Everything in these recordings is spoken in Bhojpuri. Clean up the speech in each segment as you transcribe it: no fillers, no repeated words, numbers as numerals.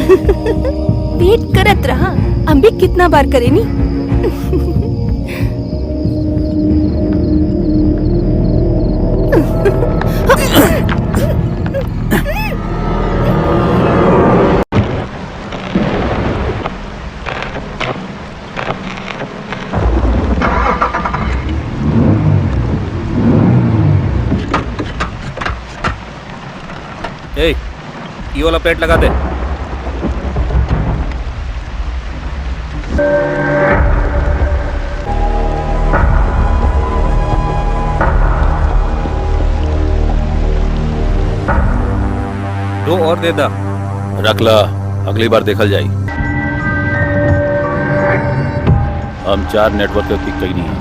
वेट करत रहा, हम भी कितना बार करेनी। ये वाला प्लेट लगा दे। दो और दे दा। रख ला, अगली बार देखल जाई। हम 4 नेटवर्क पे पिक कई नहीं है।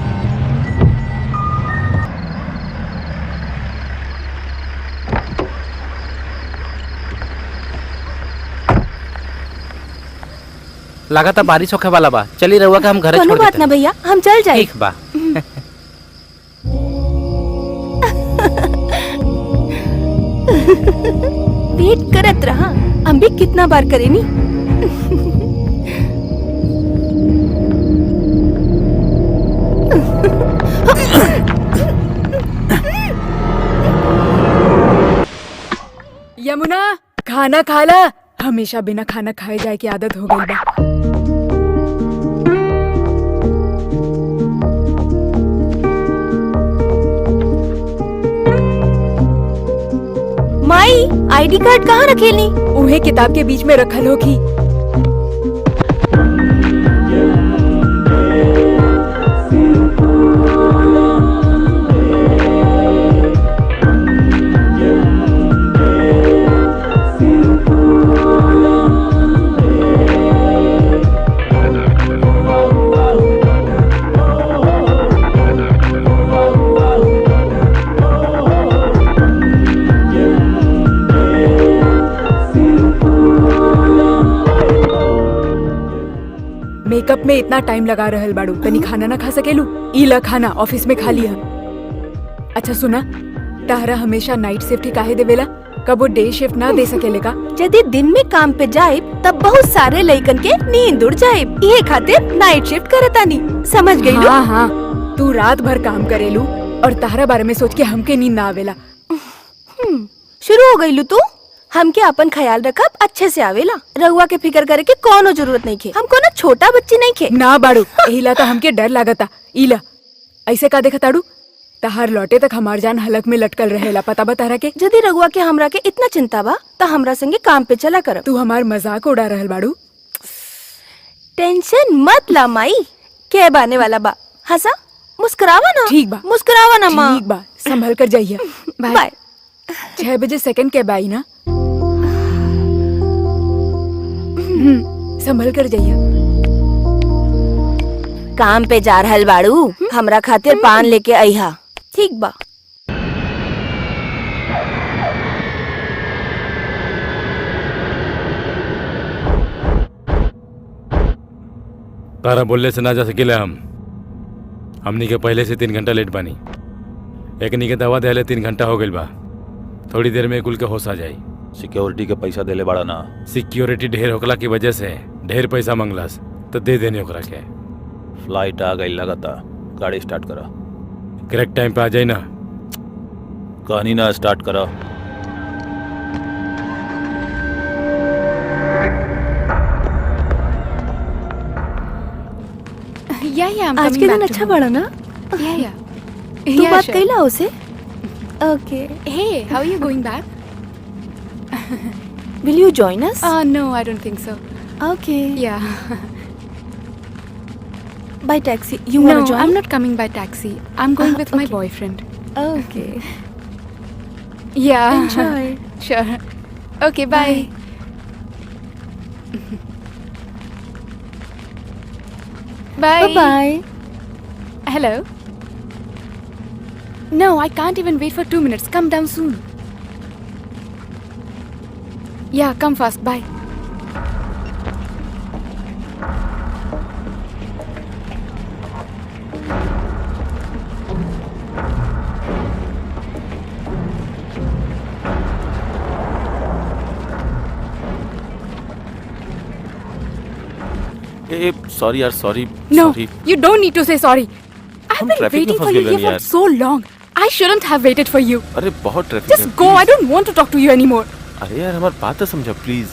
लगातार बारिश होखे वाला बा, चली रहुआ के हम घर छोड़ देते। बात ना भैया, हम चल जाए। ठीक बा। वेट करत रहा, हम भी कितना बार करेनी। यमुना, खाना खा ला। हमेशा बिना खाना खाए जाए की आदत हो गई बा। माई, आईडी कार्ड कहाँ रखेली? उहे किताब के बीच में रखल होगी। मेकअप में इतना टाइम लगा रहल बाड़ू, तनी खाना ना खा सकेलू? ई ला खाना, ऑफिस में खा लिया। अच्छा सुना, तारा हमेशा नाइट शिफ्ट ही काहे देवेला? कब वो डे शिफ्ट ना दे सकेले का? यदि दिन में काम पे जाए तब बहुत सारे लइकन के नींद उड़ जाए, ये खातिर नाइट शिफ्ट करतानी। समझ गई? हाँ हाँ, तू रात भर काम करेलू और तारा बारे में सोच के हमके नींद ना आवेला। शुरू हो गई तू। हमके अपन ख्याल रखब अच्छे से आवेला। रहुआ के फिकर करे के कोनो जरूरत नहीं खे। हमको ना छोटा बच्ची नहीं खे। ना बाड़ू, एहिला तो हमके डर लागता। इला ऐसे का देखा ताड़ू? तहार लौटे तक हमार जान हलक में लटकल रहेला, पता बा तारा के? यदि रहुआ के हमरा के इतना चिंता बा तो हमरा संगे काम पे चला कर। तू हमार मजाक उड़ा रहल बाड़ू। टेंशन मत ला माई, के बाने वाला बा। हंसा, मुस्कुरावा ना। ठीक बा, मुस्कुरावा ना माँ। ठीक बा, संभल कर जाइए। बाय। 6 बजे सेकंड कैब आई ना? संभल कर जाइए। काम पे जा रहल बाड़ू, हमरा खातिर पान लेके आईहा। ठीक बा। तारा बोलने से ना जा सकेले हमनी के पहले से 3 घंटा लेट बानी। एकनी के दवा देले 3 घंटा हो गइल बा। थोड़ी देर में कुल के होश आ जाई। सिक्योरिटी के पैसा देले बाड़ा ना? सिक्योरिटी ढेर होकला की वजह से ढेर पैसा मंगलास तो दे देने ओकरा के। फ्लाइट आ गई लगाता, गाड़ी स्टार्ट करा। करेक्ट टाइम पे आ जाए ना? कहानी ना स्टार्ट करा। आज के दिन अच्छा बढ़ा ना? तू बात कइला उसे? ओके। Hey, how are you going back? Will you join us? No, I don't think so. Okay. Yeah. By taxi. You No, wanna join? I'm not coming by taxi. I'm going with my okay. boyfriend. Okay. Yeah. Enjoy. Sure. Okay, bye. Bye. Bye-bye. Hello. No, I can't even wait for 2 minutes. Come down soon. Yeah, come fast. Bye. Sorry यार sorry No, sorry you don't need to say sorry. I've हम been traffic में waiting फंस for गए you here यार। for so long. I shouldn't have waited for you. अरे बहुत traffic Just go. I don't want to talk to you anymore. अरे यार हमारी बात तो समझा प्लीज।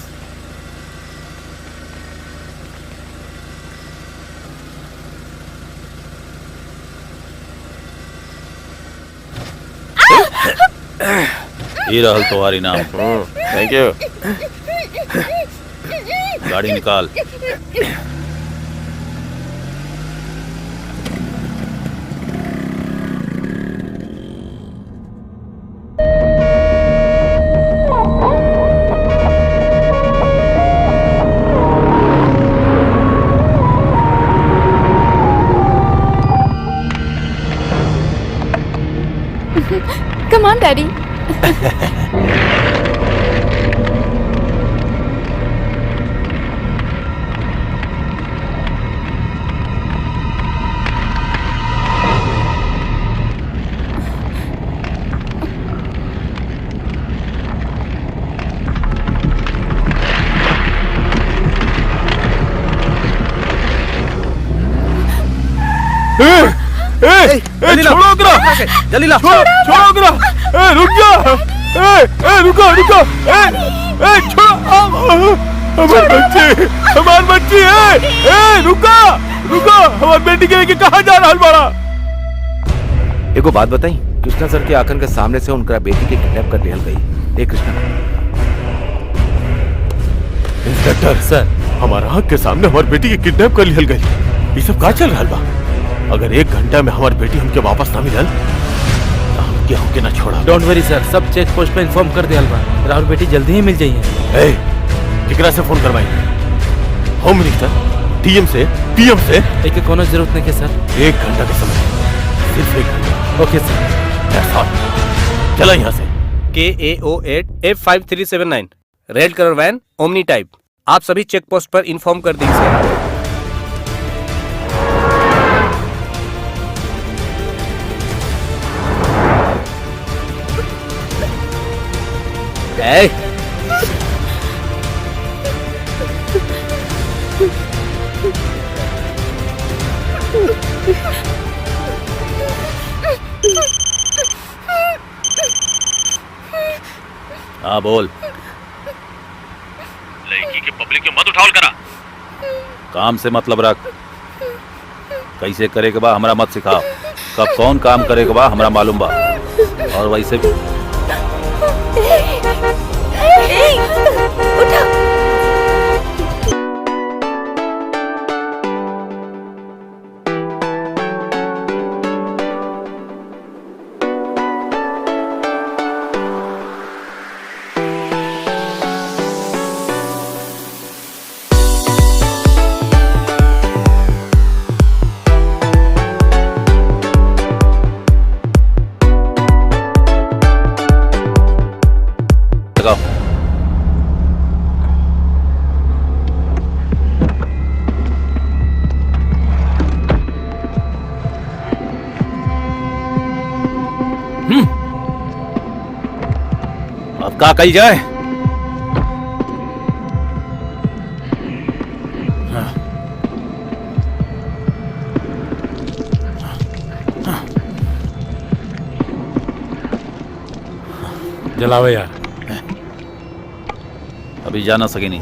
ये रहल तुम्हारी नाम। Thank you. गाड़ी निकाल। Come on, Daddy. जल्दी ला, छोड़ो करा, जल्दी ला। छोड़ो करा, रुक जा, रुको रुको, छोड़ो, हमार बच्ची है, रुको रुको, हमार बेटी के लेके कहाँ जा रहा बाड़ा? एगो बात बताई, कृष्णा सर के आखन के सामने से उनका बेटी के किडनैप कर लिया गई। ए कृष्णा। इंस्पेक्टर सर हमारा आँख के सामने हमारी बेटी के किडनैप कर लिया गई। ये सब का चल रहा बा? अगर 1 घंटा में हमारी बेटी हमके वापस ना मिलल तो हमके ना छोड़ा। डोंट वरी सर, सब चेक पोस्ट पे इन्फॉर्म कर दिया बा। राहुल बेटी जल्दी ही मिल जाइए। केकरा से फोन करवाई? होम मिनिस्टर, डीएम से, पीएम से? एक कोनो जरूरत नहीं है सर। 1 घंटा का समय, सिर्फ 1 घंटा। ओके सर। That's all। चला यहाँ से। KAO8 F5379 red colour van Omni type. आप सभी चेक पोस्ट पर इन्फॉर्म कर दीजिए। Hey! हाँ बोल। लड़की के पब्लिक में मत उठाओ करा। काम से मतलब रख। कैसे करे के बा हमरा मत सिखाओ। कब कौन काम करे के बा हमरा मालूम बा। और वैसे भी उठा। लगाओ। अब का कही जाए? जलावे यार। अभी जा ना सके नहीं।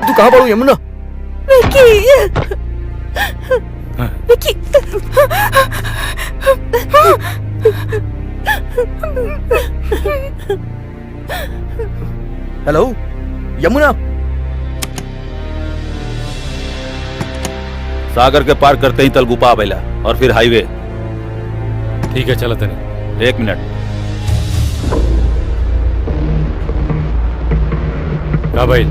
तू कहाँ पड़ू यमुना? विकी, विकी, हेलो यमुना। सागर के पार करते ही तलगुपा आवेला और फिर हाईवे। ठीक है चलो तनी। 1 मिनट। का भाई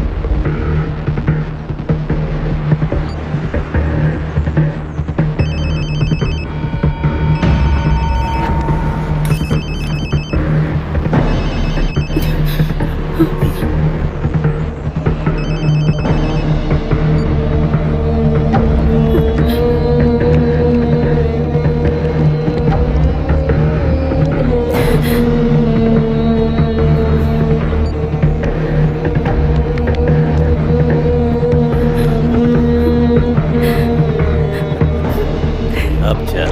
अब चल।